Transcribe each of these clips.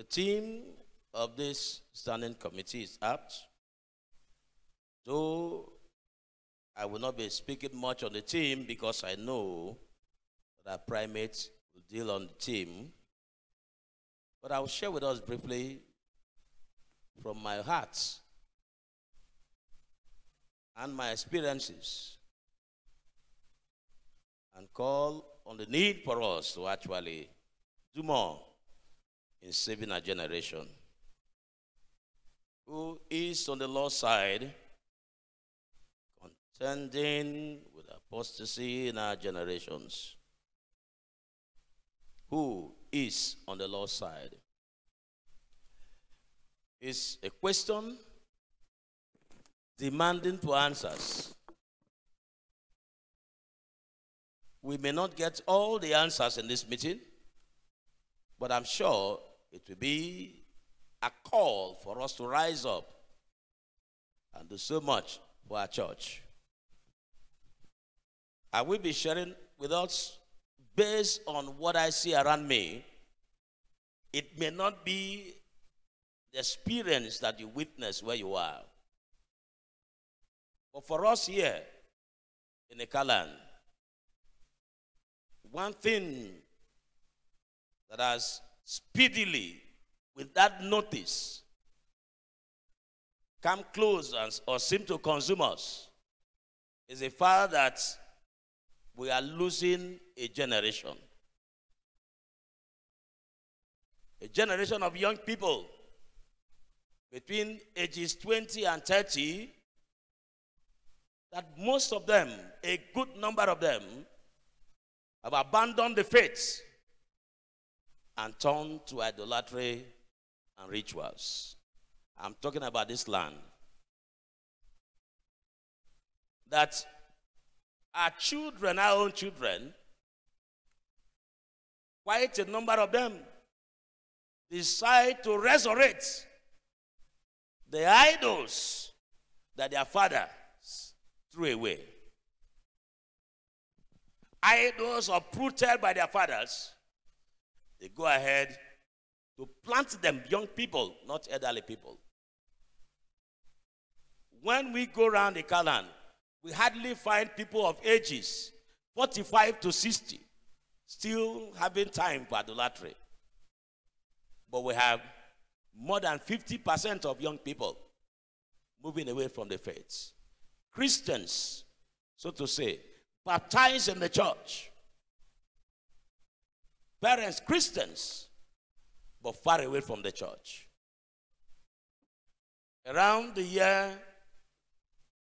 The theme of this standing committee is apt, though I will not be speaking much on the theme because I know that our primates will deal on the theme. But I will share with us briefly from my heart and my experiences and call on the need for us to actually do more in saving our generation. Who is on the Lord's side, contending with apostasy in our generations? Who is on the Lord's side? It's a question demanding for answers. We may not get all the answers in this meeting, but I'm sure it will be a call for us to rise up and do so much for our church. I will be sharing with us based on what I see around me. It may not be the experience that you witness where you are. But for us here in Ekaland, one thing that has speedily, with that notice, come close or seem to consume us is the fact that we are losing a generation. A generation of young people between ages 20 and 30, that most of them, a good number of them, have abandoned the faith and turned to idolatry and rituals. I'm talking about this land. That our children, our own children, quite a number of them decide to resurrect the idols that their fathers threw away. Idols uprooted by their fathers, they go ahead to plant them, young people, not elderly people. When we go around the Ekaland, we hardly find people of ages 45 to 60 still having time for idolatry. But we have more than 50% of young people moving away from the faith. Christians, so to say, baptized in the church. Parents, Christians, but far away from the church. Around the year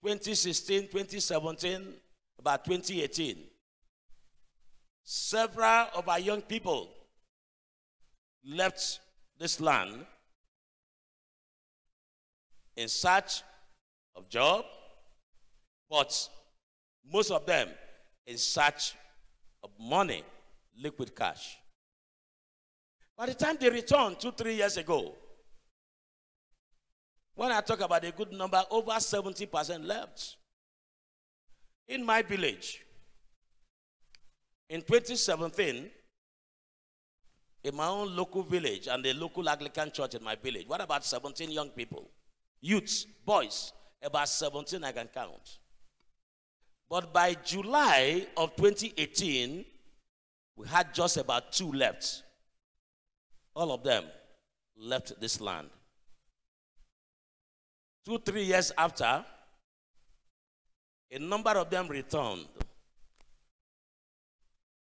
2016, 2017, about 2018, several of our young people left this land in search of job, but most of them in search of money, liquid cash. By the time they returned 2-3 years ago, when I talk about a good number, over 70% left. In my village, in 2017, in my own local village and the local Anglican church in my village, what about 17 young people? Youths, boys, about 17 I can count. But by July of 2018, we had just about 2 left. All of them left this land. 2-3 years after, a number of them returned.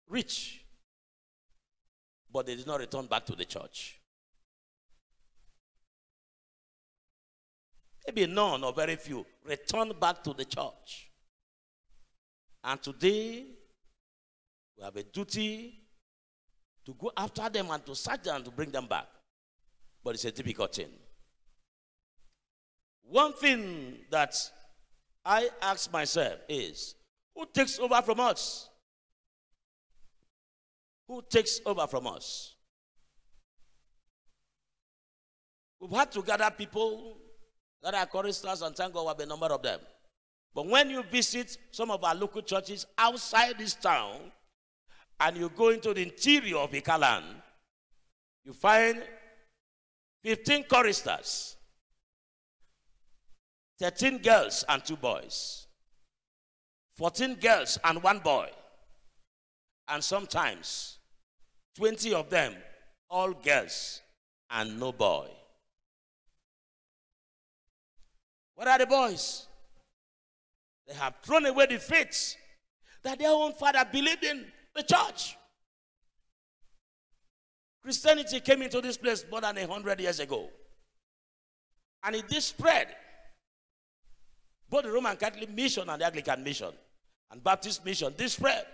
Rich, but they did not return back to the church. Maybe none or very few returned back to the church. And today, we have a duty to go after them and to search them and to bring them back. But it's a difficult thing. One thing that I ask myself is, who takes over from us? Who takes over from us? We've had to gather people, gather choristers, and thank God we have a number of them. But when you visit some of our local churches outside this town, and you go into the interior of Ekaland, you find 15 choristers, 13 girls and 2 boys, 14 girls and 1 boy, and sometimes 20 of them, all girls and no boy. What are the boys? They have thrown away the faith that their own father believed in, the church. Christianity came into this place more than 100 years ago. And it did spread. Both the Roman Catholic mission and the Anglican mission and Baptist mission did spread.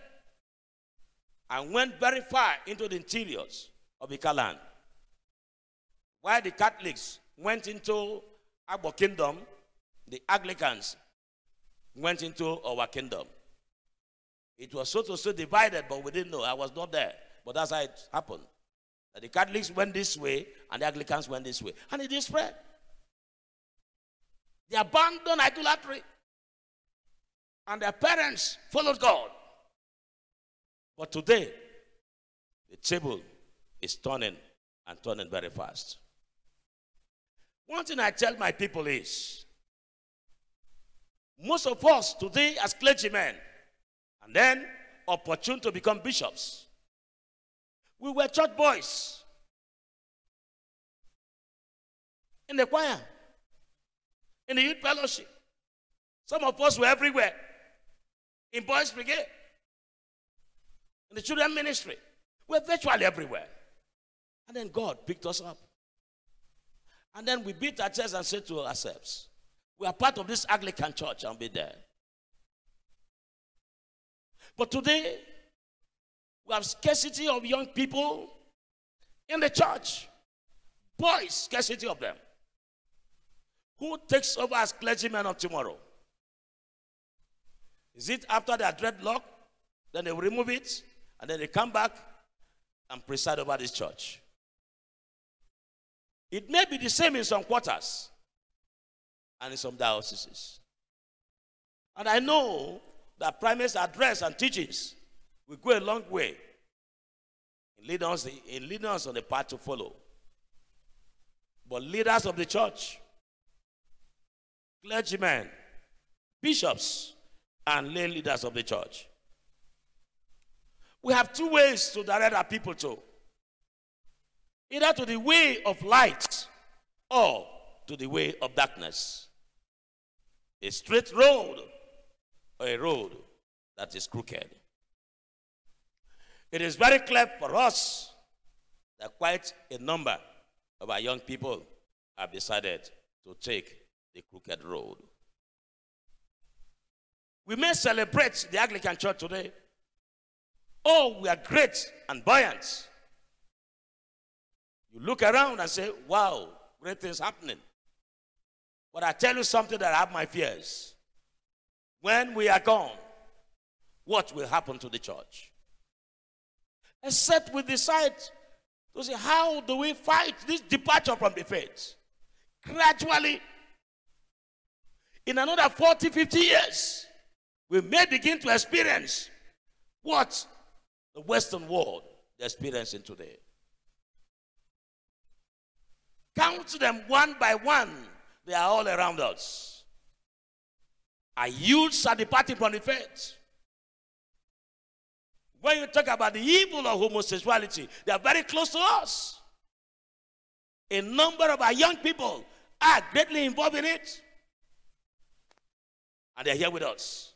And went very far into the interiors of Ika land. While the Catholics went into our kingdom, the Anglicans went into our kingdom. It was so to say divided, but we didn't know. I was not there. But that's how it happened. The Catholics went this way, and the Anglicans went this way. And it did spread. They abandoned idolatry. And their parents followed God. But today, the table is turning and turning very fast. One thing I tell my people is, most of us today as clergymen, and then opportune to become bishops, we were church boys in the choir, in the youth fellowship. Some of us were everywhere, in boys brigade, in the children ministry. We're virtually everywhere. And then God picked us up. And then we beat our chests and said to ourselves, we are part of this Anglican church and be there. But today, we have scarcity of young people in the church. Boys, scarcity of them. Who takes over as clergymen of tomorrow? Is it after their dreadlock? Then they will remove it, and then they come back and preside over this church. It may be the same in some quarters and in some dioceses. And I know that primates' address and teachings will go a long way in leading us on the path to follow. But leaders of the church, clergymen, bishops, and lay leaders of the church, we have 2 ways to direct our people to. Either to the way of light or to the way of darkness. A straight road or a road that is crooked. It is very clear for us that quite a number of our young people have decided to take the crooked road. We may celebrate the Anglican Church today. Oh, we are great and buoyant. You look around and say, wow, great things happening. But I tell you something that I have my fears. When we are gone, what will happen to the church? Except we decide to say, how do we fight this departure from the faith? Gradually, in another 40, 50 years, we may begin to experience what the Western world is experiencing today. Count them one by one. They are all around us. Our youths are departing from the faith. When you talk about the evil of homosexuality, they are very close to us. A number of our young people are greatly involved in it. And they're here with us.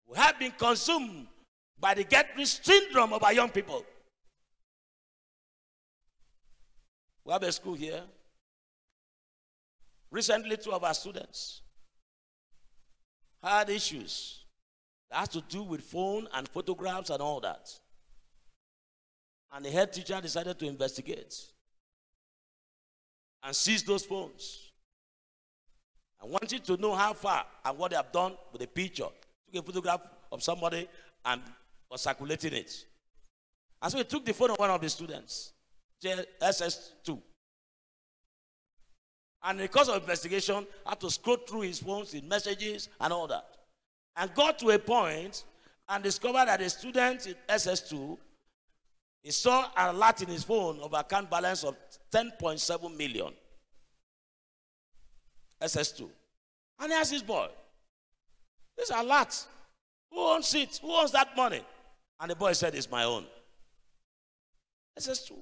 We have been consumed by the get-rich syndrome of our young people. We have a school here. Recently, 2 of our students had issues that has to do with phone and photographs and all that. And the head teacher decided to investigate and seize those phones. I wanted to know how far and what they have done with the picture. Took a photograph of somebody and was circulating it. And so he took the phone of one of the students, SS2. And because of investigation, had to scroll through his phones, his messages, and all that. And got to a point and discovered that a student in SS2 He saw an alert in his phone of account balance of 10.7 million. SS2. And he asked his boy, this alert, who owns it? Who owns that money? And the boy said, it's my own. SS2.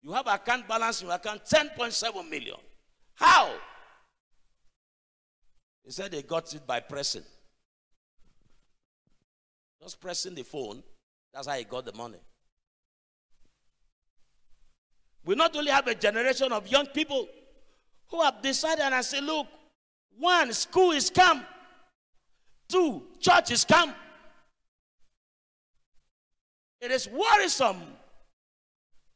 You have account balance in your account 10.7 million. How? He said they got it by pressing. Just pressing the phone. That's how he got the money. We not only have a generation of young people who have decided and say, look, one, school is come. Two, church is come. It is worrisome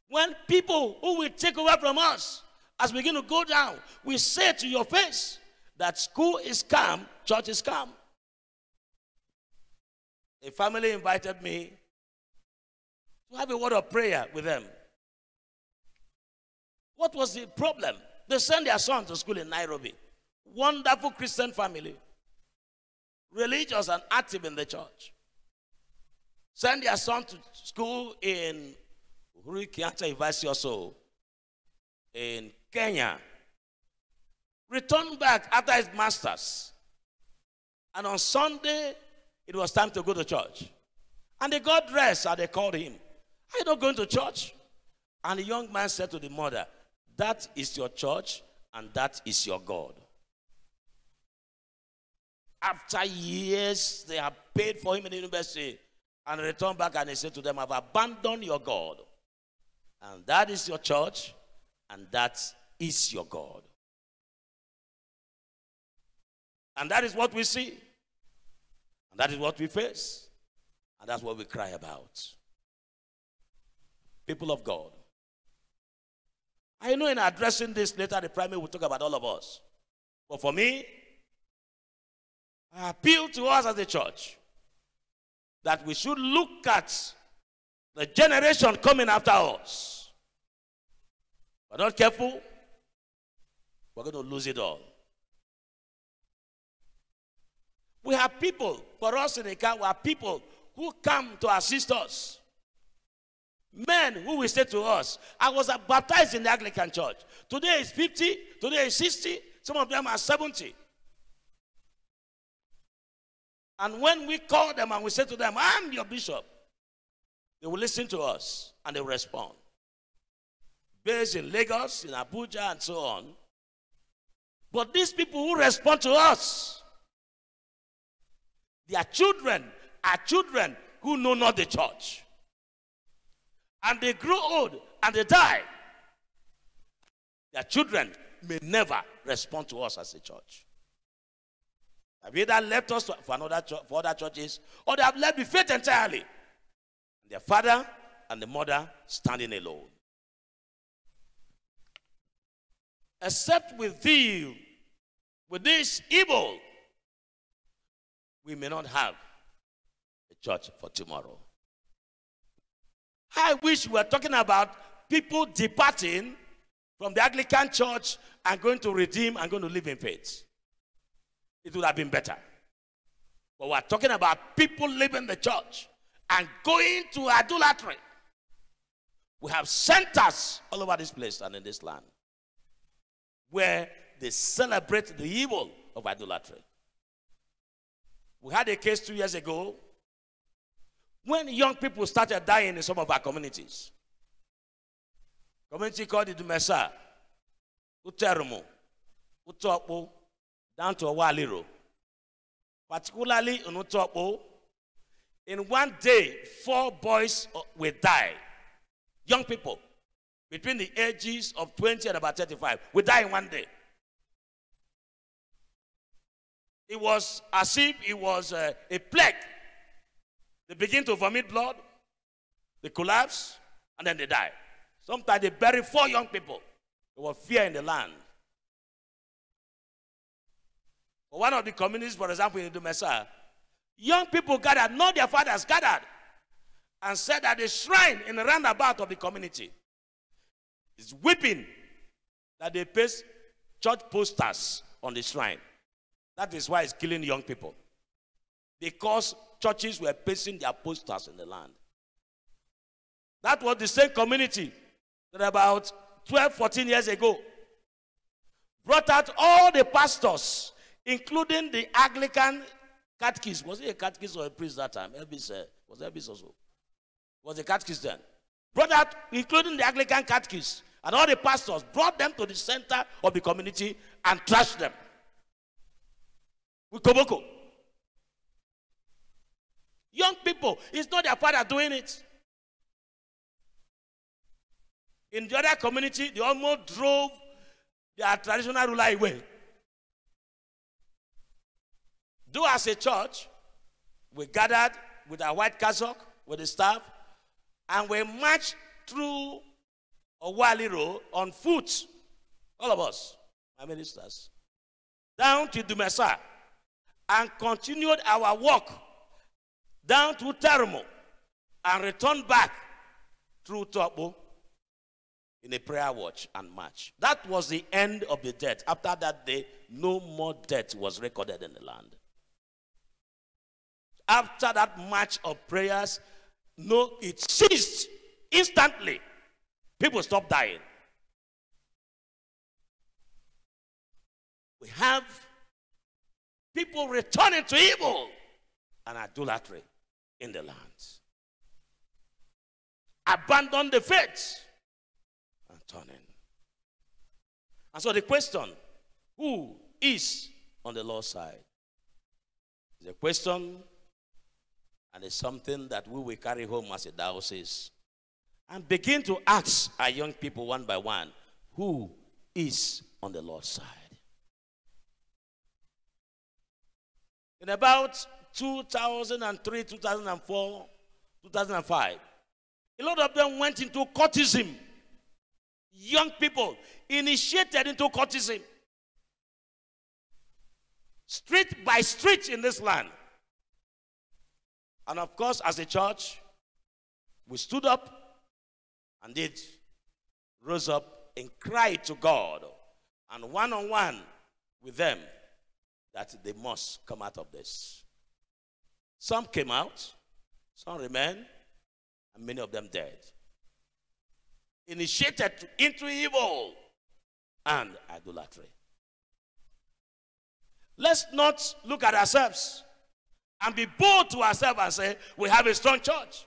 when people who will take away from us, as we begin to go down, we say to your face that school is come, church is come. A family invited me to have a word of prayer with them. What was the problem? They sent their son to school in Nairobi. Wonderful Christian family. Religious and active in the church. Sent their son to school in Uhuru Kenyatta University also in Kenya. Returned back after his master's. And on Sunday, it was time to go to church. And they got dressed and they called him. Are you not going to church? And the young man said to the mother, that is your church and that is your God. After years, they have paid for him in the university and returned back and they said to them, I've abandoned your God. And that is your church and that is your God. And that is what we see. And that is what we face. And that's what we cry about. People of God. I know in addressing this later, the primary will talk about all of us. But for me, I appeal to us as a church that we should look at the generation coming after us. If we're not careful, we're going to lose it all. We have people, for us in the camp, we have people who come to assist us. Men who will say to us, I was baptized in the Anglican church. Today is 50, today is 60, some of them are 70. And when we call them and we say to them, I'm your bishop, they will listen to us and they will respond. Based in Lagos, in Abuja, and so on. But these people who respond to us, their children are children who know not the church. And they grow old and they die. Their children may never respond to us as a church. Have either left us for other churches, or they have left the faith entirely. And their father and the mother standing alone. Except with thee, with this evil, we may not have a church for tomorrow. I wish we were talking about people departing from the Anglican church and going to redeem and going to live in faith. It would have been better. But we're talking about people leaving the church and going to idolatry. We have centers all over this place and in this land where they celebrate the evil of idolatry. We had a case 2 years ago when young people started dying in some of our communities. Community called the Dumesa, Uterumo, Utokpo, down to Owaliro. Particularly in Utokpo, in one day, 4 boys will die. Young people, between the ages of 20 and about 35, will die in one day. It was as if it was a plague. They begin to vomit blood, they collapse, and then they die. Sometimes they bury 4 young people. There was fear in the land. For one of the communities, for example, in Dumesa, young people gathered, not their fathers, gathered, and said that the shrine in the roundabout of the community is weeping that they paste church posters on the shrine. That is why it's killing young people. Because churches were pasting their posters in the land. That was the same community that about 12, 14 years ago brought out all the pastors, including the Anglican catechist. Was he a catechist or a priest that time? Elvis, was Elvis also? Was a catechist then? Brought out, including the Anglican catechist, and all the pastors, brought them to the center of the community and trashed them with koboko. Young people, it's not their father doing it. In the other community, they almost drove their traditional ruler away. Though as a church, we gathered with our white cassock, with the staff, and we marched through Owali Road on foot, all of us, my ministers, down to Dumesa, and continued our walk down to Termo, and returned back through Topo in a prayer watch and march. That was the end of the death. After that day, no more death was recorded in the land. After that march of prayers, no, it ceased instantly. People stopped dying. We have people returning to evil and idolatry in the lands. Abandon the faith and turning. And so the question, who is on the Lord's side, is a question, and it's something that we will carry home as a diocese and begin to ask our young people one by one, who is on the Lord's side? In about 2003, 2004, 2005, a lot of them went into cultism. Young people initiated into cultism. Street by street in this land. And of course, as a church, we stood up and rose up and cried to God, and one-on-one with them, that they must come out of this. Some came out, some remained, and many of them died. Initiated into evil and idolatry. Let's not look at ourselves and be bold to ourselves and say, we have a strong church.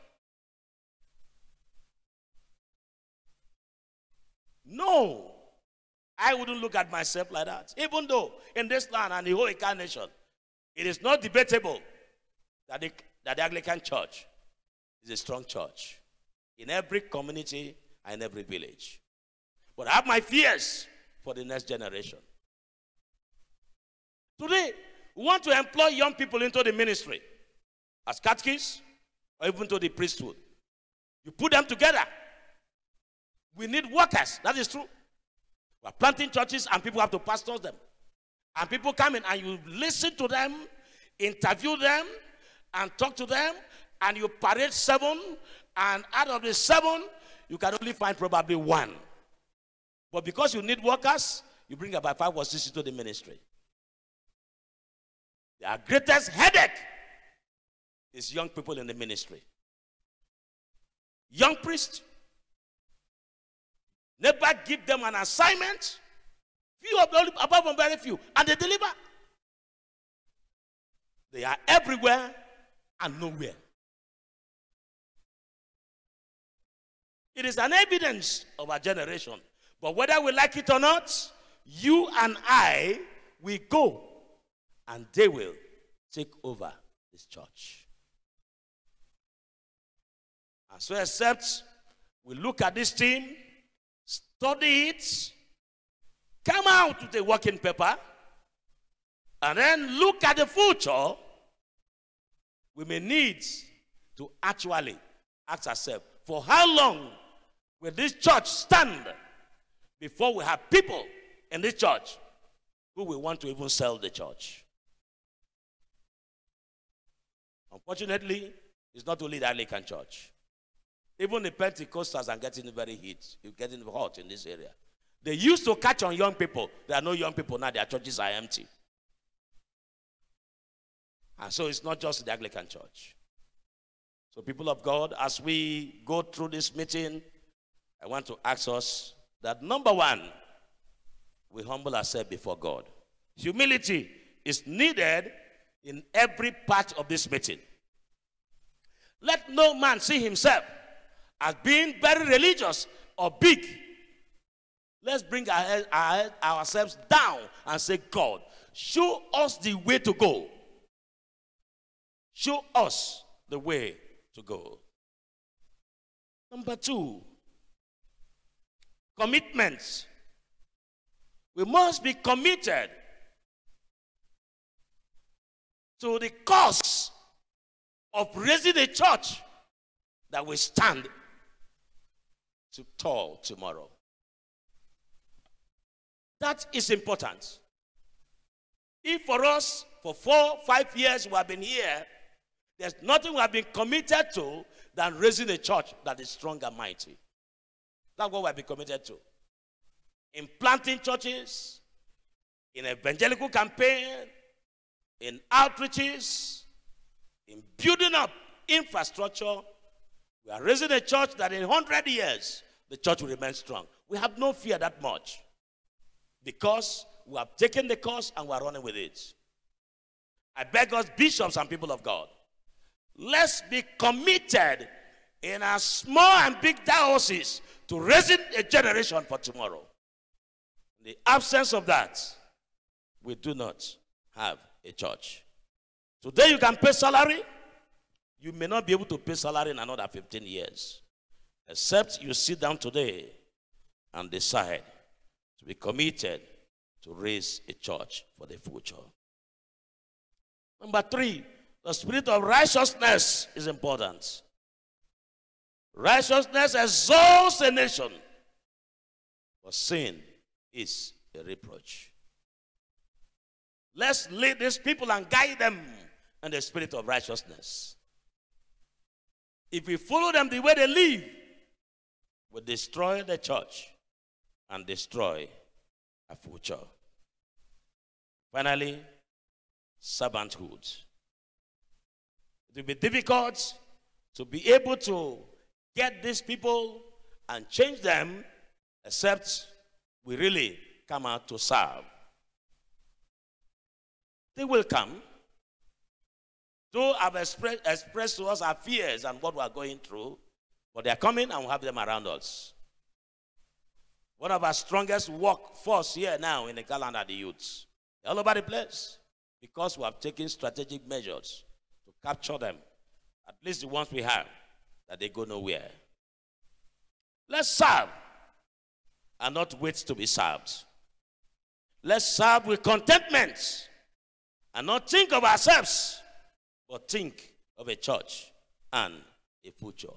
No, I wouldn't look at myself like that. Even though in this land and the whole incarnation, it is not debatable that the Anglican Church is a strong church in every community and in every village. But I have my fears for the next generation. Today, we want to employ young people into the ministry as catechists or even to the priesthood. You put them together. We need workers. That is true. We're planting churches and people have to pastor them. And people come in and you listen to them, interview them, and talk to them, and you parade 7, and out of the 7, you can only find probably 1. But because you need workers, you bring about 5 or 6 into the ministry. Our greatest headache is young people in the ministry. Young priests, never give them an assignment. Few of them, above them very few, and they deliver. They are everywhere and nowhere. It is an evidence of our generation. But whether we like it or not, you and I will go, and they will take over this church. And so except we look at this team, study it, come out with a working paper, and then look at the future, we may need to actually ask ourselves, for how long will this church stand before we have people in this church who will want to even sell the church? Unfortunately, it's not only the Anglican Church. Even the Pentecostals are getting very getting hot in this area. They used to catch on young people. There are no young people now. Their churches are empty. And so it's not just the Anglican Church. So people of God, as we go through this meeting, I want to ask us that number one, we humble ourselves before God. Humility is needed in every part of this meeting. Let no man see himself as being very religious or big. Let's bring ourselves down and say, God, show us the way to go. Show us the way to go. Number two, commitments. We must be committed to the cause of raising a church that will stand tall tomorrow. That is important. If for us, for 4, 5 years we have been here, there's nothing we have been committed to than raising a church that is strong and mighty. That's what we have been committed to. In planting churches, in evangelical campaign, in outreaches, in building up infrastructure, we are raising a church that in 100 years, the church will remain strong. We have no fear that much because we have taken the course and we are running with it. I beg us, bishops and people of God, let's be committed in our small and big dioceses to raising a generation for tomorrow. In the absence of that, we do not have a church. Today you can pay salary. You may not be able to pay salary in another 15 years. Except you sit down today and decide to be committed to raise a church for the future. Number three, the spirit of righteousness is important. Righteousness exalts a nation, but sin is a reproach. Let's lead these people and guide them in the spirit of righteousness. If we follow them the way they live, we destroy the church and destroy a future. Finally, servanthood. It will be difficult to be able to get these people and change them except we really come out to serve. They will come. Though have expressed to us our fears and what we are going through, but they are coming and we'll have them around us. One of our strongest workforce here now in the calendar, the youths. They're all over the place because we have taken strategic measures to capture them, at least the ones we have, that they go nowhere. Let's serve and not wait to be served. Let's serve with contentment and not think of ourselves, but think of a church and a future.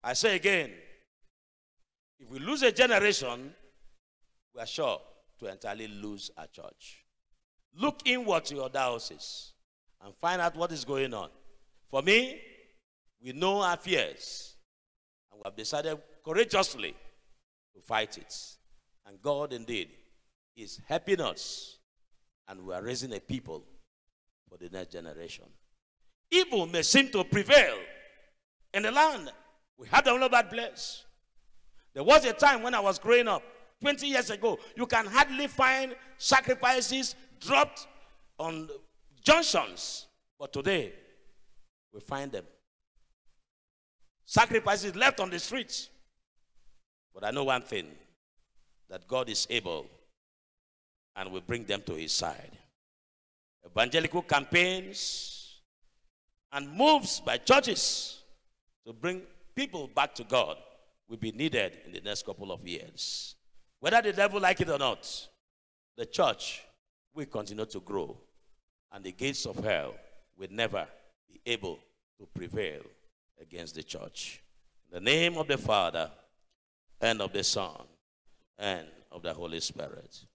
I say again, if we lose a generation, we are sure to entirely lose our church. Look inward to your diocese and find out what is going on. For me, we know our fears, and we have decided courageously to fight it. And God indeed is helping us, and we are raising a people for the next generation. Evil may seem to prevail in the land. We have the all over place. There was a time when I was growing up, 20 years ago, you can hardly find sacrifices dropped on junctions. But today, we find them. Sacrifices left on the streets. But I know one thing, that God is able and will bring them to his side. Evangelical campaigns and moves by churches to bring people back to God will be needed in the next couple of years. Whether the devil like it or not, the church will continue to grow, and the gates of hell will never be able to prevail against the church. In the name of the Father, and of the Son, and of the Holy Spirit.